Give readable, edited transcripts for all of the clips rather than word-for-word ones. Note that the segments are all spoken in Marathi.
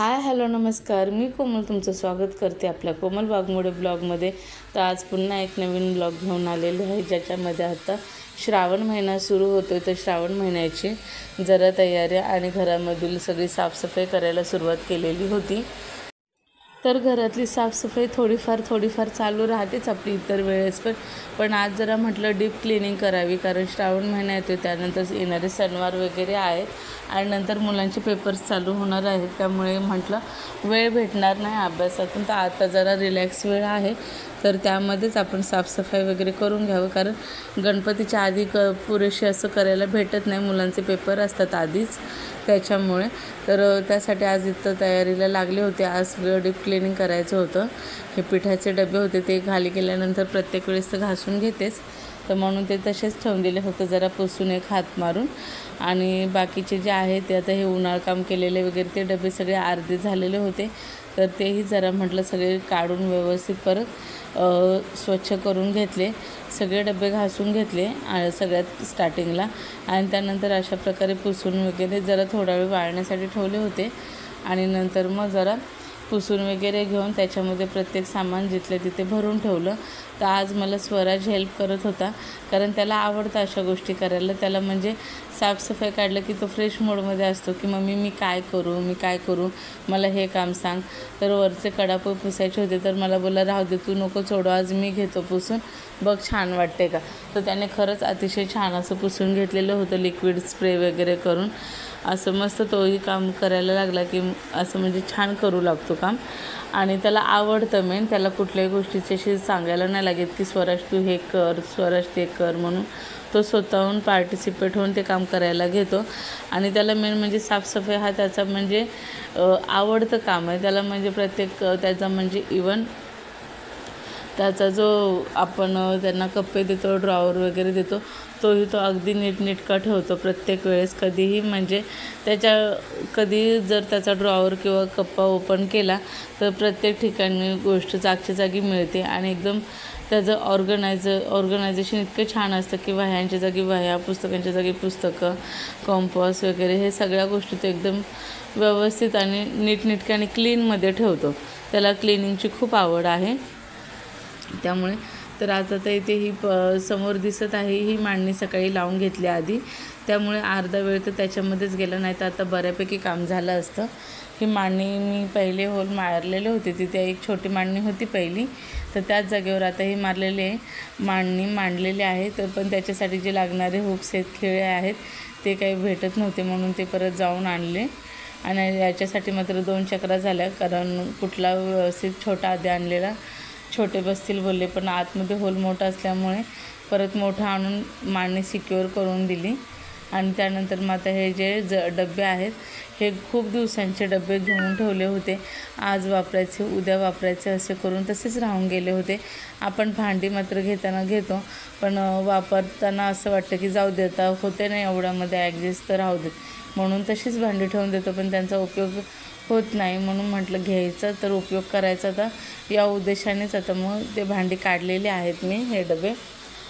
हाय हॅलो नमस्कार, मी कोमल तुमचं स्वागत करते आपल्या कोमल वाघमोडे ब्लॉगमध्ये। तर आज पुन्हा एक नवीन ब्लॉग घेऊन आलेले आहे, ज्याच्यामध्ये आता श्रावण महिना सुरू होतो आहे। तर श्रावण महिन्याची जरा तयारी आणि घरामधील सगळी साफसफाई करायला सुरुवात केलेली होती। तर घरातली साफसफाई थोडीफार चालू राहतेच आपली इतर वेळेस पण आज जरा म्हटलं डीप क्लिनिंग करावी, कारण श्रावण महिना येतो, त्यानंतर येणारे सणवार वगैरे आहेत आणि नंतर मुलांचे पेपर्स चालू होणार आहेत। त्यामुळे म्हटलं वेळ भेटणार नाही अभ्यासातून, तर आता जरा रिलॅक्स वेळ आहे, तर त्यामध्येच आपण साफसफाई वगैरे करून घ्यावं, कारण गणपतीच्या आधी पुरेसे असं करायला भेटत नाही, मुलांचे पेपर असतात आधीच त्याच्यामुळे। तर त्यासाठी आज इथं तयारीला लागले होते। आज सगळं डीप क्लिनिंग करायचं होतं। हे पिठाचे डबे होते, ते खाली केल्यानंतर प्रत्येक वेळेस तर घासून घेतेच, तर म्हणून ते तसेच ठेवून दिले, फक्त जरा पुसून एक हात मारून। आणि बाकीचे जे आहे ते आता हे उन्हाळ काम केलेले वगैरे ते डबे सगळे अर्धे झालेले होते, तर तेही जरा म्हटलं सगळे काढून व्यवस्थित परत स्वच्छ करून घेतले, सगळे डबे घासून घेतले सगळ्यात स्टार्टिंगला, आणि त्यानंतर अशा प्रकारे पुसून वगैरे जरा थोडा वेळ वाळण्यासाठी ठेवले होते। आणि नंतर मग जरा पुसून वगैरे घेऊन त्याच्यामध्ये प्रत्येक सामान जिथले तिथे भरून ठेवलं। तर आज मला स्वराज हेल्प करत होता, कारण त्याला आवडतं अशा गोष्टी करायला। त्याला म्हणजे साफसफाई काढलं की तो फ्रेश मोडमध्ये असतो, की मम्मी मी काय करू, मला हे काम सांग। तर वरचे कडापं पुसायचे होते, तर मला बोलला राहू दे, तू नको सोडू, आज मी घेतो पुसून, बघ छान वाटते का। तर त्याने खरंच अतिशय छान असं पुसून घेतलेलं होतं, लिक्विड स्प्रे वगैरे करून असं मस्त तोही काम करायला लागला, की असं म्हणजे छान करू लागतो काम। आणि त्याला आवडतं मेन, त्याला कुठल्याही गोष्टीची अशी सांगायला नाही लागत की स्वराज तू हे कर, स्वराज ते कर म्हणून, तो स्वतःहून पार्टिसिपेट होऊन ते काम करायला घेतो। आणि त्याला मेन म्हणजे साफसफाई हा त्याचा म्हणजे आवडतं काम आहे त्याला, म्हणजे प्रत्येक त्याचा म्हणजे इवन त्याचा जो आपण त्यांना कप्पे देतो, ड्रॉवर वगैरे देतो, तोही तो अगदी नीटनेटका ठेवतो प्रत्येक वेळेस। कधीही म्हणजे कधी जर त्याचा ड्रॉवर किंवा कप्पा ओपन केला तर प्रत्येक ठिकाणी गोष्ट जागच्या जागी मिळते, आणि एकदम त्याचं ऑर्गनायझेशन इतकं छान असतं की वह्यांच्या जागी वह्या, पुस्तकांच्या जागी पुस्तकं, कॉम्पॉस वगैरे हे सगळ्या गोष्टी तो एकदम व्यवस्थित आणि नीटनेटक्या आणि क्लीनमध्ये ठेवतो। त्याला क्लिनिंगची खूप आवड आहे त्यामुळे। तर आता तर इथे ही समोर दिसत आहे ही मांडणी सकाळी लावून घेतली आधी, त्यामुळे अर्धा वेळ तर त्याच्यामध्येच गेला, नाही तर आता बऱ्यापैकी काम झालं असतं। ही मांडणी मी पहिले होल मारलेले होते, तिथे एक छोटी मांडणी होती पहिली, तर त्याच जागेवर आता ही मांडणी मांडलेली आहे। तर पण त्याच्यासाठी जे लागणारे हुक्स आहेत, खिळे आहेत, ते काही भेटत नव्हते, म्हणून ते परत जाऊन आणले। आणि याच्यासाठी मात्र 2 चक्रा झाल्या, कारण कुठला व्यवस्थित छोटा आधी आणलेला छोटे बसतील बोलले, पण आतमध्ये होल मोठा असल्यामुळे परत मोठं आणून मांडणी सिक्युअर करून दिली। आणि त्यानंतर मग आता हे जे डबे आहेत, हे खूप दिवसांचे डबे घेऊन ठेवले होते, आज वापरायचे उद्या वापरायचे असे करून तसेच राहून गेले होते। आपण भांडी मात्र घेताना घेतो, पण वापरताना असं वाटतं की जाऊ देता होते नाही एवढ्यामध्ये ॲडजस्ट, तर राहू देत म्हणून तशीच भांडी ठेवून देतो, पण त्यांचा उपयोग होत नाही, म्हणून म्हटलं घ्यायचं तर उपयोग करायचा, तर या उद्देशानेच आता मग ते भांडी काढलेले आहेत मी हे डबे।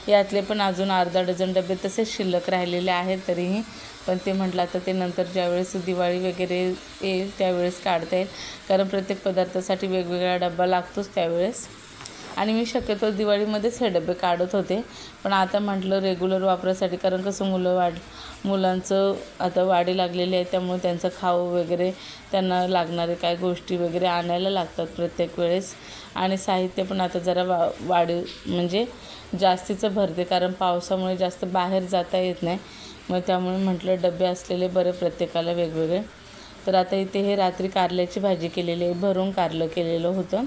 यातले पण अजून अर्धा डझन डबे तसेच शिल्लक राहिलेले आहेत तरीही, पण ते म्हटलं आता ते नंतर ज्यावेळेस दिवाळी वगैरे येईल त्यावेळेस काढता येईल, कारण प्रत्येक पदार्थासाठी वेगवेगळा डबा लागतोच त्यावेळेस। आणि मी शक्यतो दिवाळीमध्येच हे डबे काढत होते, पण आता म्हटलं रेग्युलर वापरासाठी, कारण कसं मुलांचं आता वाढी लागलेली आहे, त्यामुळे त्यांचं खाऊ वगैरे त्यांना लागणारे काय गोष्टी वगैरे आणायला लागतात प्रत्येक वेळेस। आणि साहित्य पण आता जरा वाढीव म्हणजे जास्तीचं भरते, कारण पावसामुळे जास्त बाहेर जाता येत नाही, मग त्यामुळे म्हटलं डबे असलेले बरे प्रत्येकाला वेगवेगळे। तर आता इथे हे रात्री कारल्याची भाजी केलेली आहे, भरून कारलं केलेलं होतं,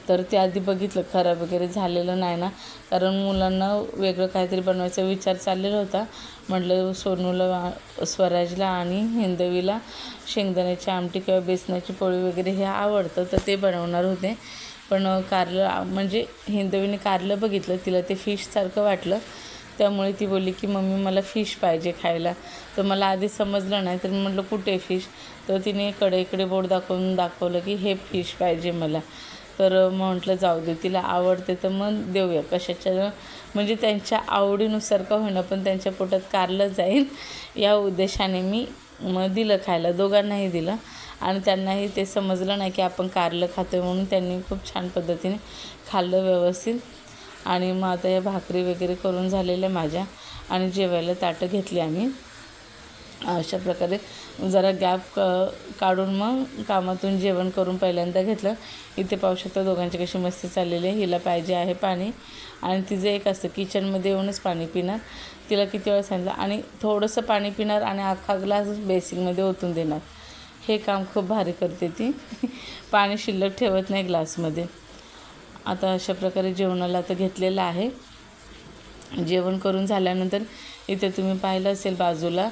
तर ते आधी बघितलं खराब वगैरे झालेलं नाही ना, कारण मुलांना वेगळं काहीतरी बनवायचा विचार चाललेला होता। म्हटलं सोनूला, स्वराजला आणि हिंदवीला शेंगदाण्याची आमटी किंवा बेसनाची पोळी वगैरे हे आवडतं, तर ते बनवणार होते। पण कारलं म्हणजे हिंदवीने कारलं बघितलं, तिला ते फिशसारखं वाटलं, त्यामुळे ती बोलली की मम्मी मला फिश पाहिजे खायला। तर मला आधी समजलं नाही, तर म्हटलं कुठे फिश, तर तिने इकडे बोट दाखवलं की हे फिश पाहिजे मला। तर म्हटलं जाऊ दे, तिला आवडते तर मग देऊया, कशाच्या म्हणजे त्यांच्या आवडीनुसार का होईना, पण त्यांच्या पोटात कारलं जाईल या उद्देशाने मी मग दिलं खायला, दोघांनाही दिलं आणि त्यांनाही ते समजलं नाही की आपण कारलं खातो आहे म्हणून त्यांनी खूप छान पद्धतीने खाल्लं व्यवस्थित. आणि मग आता या भाकरी वगैरे करून झालेल्या माझ्या आणि जेवायला ताटं घेतली आम्ही. अशा प्रकारे जरा गॅप काढून मग कामातून जेवण करून पहिल्यांदा घेतलं. इथे पाहू शकता दोघांची कशी मस्ती चाललेली आहे. हिला पाहिजे आहे पाणी आणि तिचं एक असतं किचनमध्ये येऊनच पाणी पिणार. तिला किती वेळा सांगितलं आणि थोडंसं पाणी पिणार आणि अख्खा ग्लास बेसिनमध्ये ओतून देणार. हे काम खूप भारी करते ती. पाणी शिल्लक ठेवत नाही ग्लासमध्ये. आता अशा प्रकारे जेवणाला आता घेतलेलं आहे. जेवण करून झाल्यानंतर इथे तुम्ही पाहिलं असेल बाजूला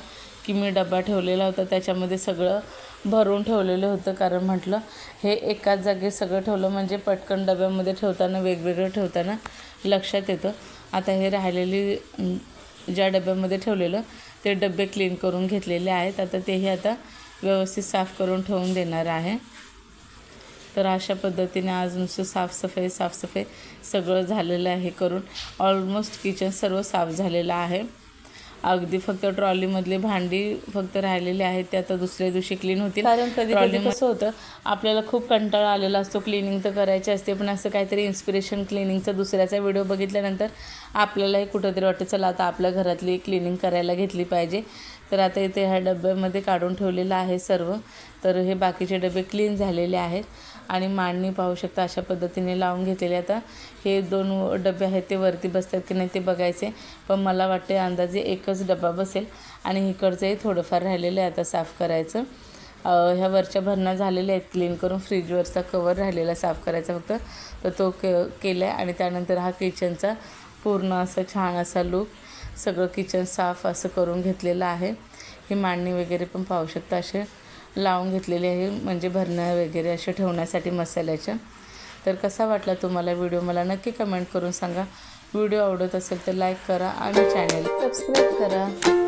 की मी डबा ठेवलेला होता, त्याच्यामध्ये सगळं भरून ठेवलेलं होतं. कारण म्हटलं हे एकाच जागी सगळं ठेवलं म्हणजे पटकन डब्यामध्ये ठेवताना वेगवेगळं ठेवताना लक्षात येतं. आता हे राहिलेली ज्या डब्यामध्ये ठेवलेलं ते डबे क्लीन करून घेतलेले आहेत. आता तेही आता व्यवस्थित साफ करून ठेवून देणार आहे. तर अशा पद्धतीने आज नुसतं साफसफाई सगळं झालेलं आहे करून. ऑलमोस्ट किचन सर्व साफ झालेलं आहे. अगदी फक्त ट्रॉलीमधले भांडी फक्त राहिलेले आहेत, ते आता दुसऱ्या दिवशी क्लीन होतील. कारण कधी कसं होतं आपल्याला खूप कंटाळा आलेला असतो, क्लिनिंग तर करायची असते पण असं काहीतरी इन्स्पिरेशन क्लिनिंगचा दुसऱ्याचा व्हिडिओ बघितल्यानंतर आपल्यालाही कुठंतरी वाटतं चला आता आपल्या घरातली क्लिनिंग करायला घेतली पाहिजे. तर आता इथे ह्या डब्यामध्ये काढून ठेवलेलं आहे सर्व. तर हे बाकीचे डबे क्लीन झालेले आहेत आणि मांडणी पाहू शकता अशा पद्धतीने लावून घेतलेले. आता हे 2 डबे आहेत ते वरती बसतात की नाही ते बघायचे, पण मला वाटते अंदाजे एकच डबा बसेल आणि इकडचंही थोडंफार राहिलेलं आहे आता साफ करायचं. ह्या वरच्या भरणा झालेल्या आहेत क्लीन करून. फ्रीजवरचा कवर राहिलेला साफ करायचा फक्त, तर तो केला आहे. आणि त्यानंतर हा किचनचा पूर्ण असं छान असा लूक, सगळं किचन साफ असं करून घेतलेलं आहे. ही मांडणी वगैरे पण पाहू शकता असे लावून घेतलेले आहे, म्हणजे भरण्या वगैरे असे ठेवण्यासाठी मसाल्याच्या. तर कसा वाटला तुम्हाला व्हिडिओ मला नक्की कमेंट करून सांगा. व्हिडिओ आवडत असेल तर लाईक करा आणि चॅनल सबस्क्राईब करा.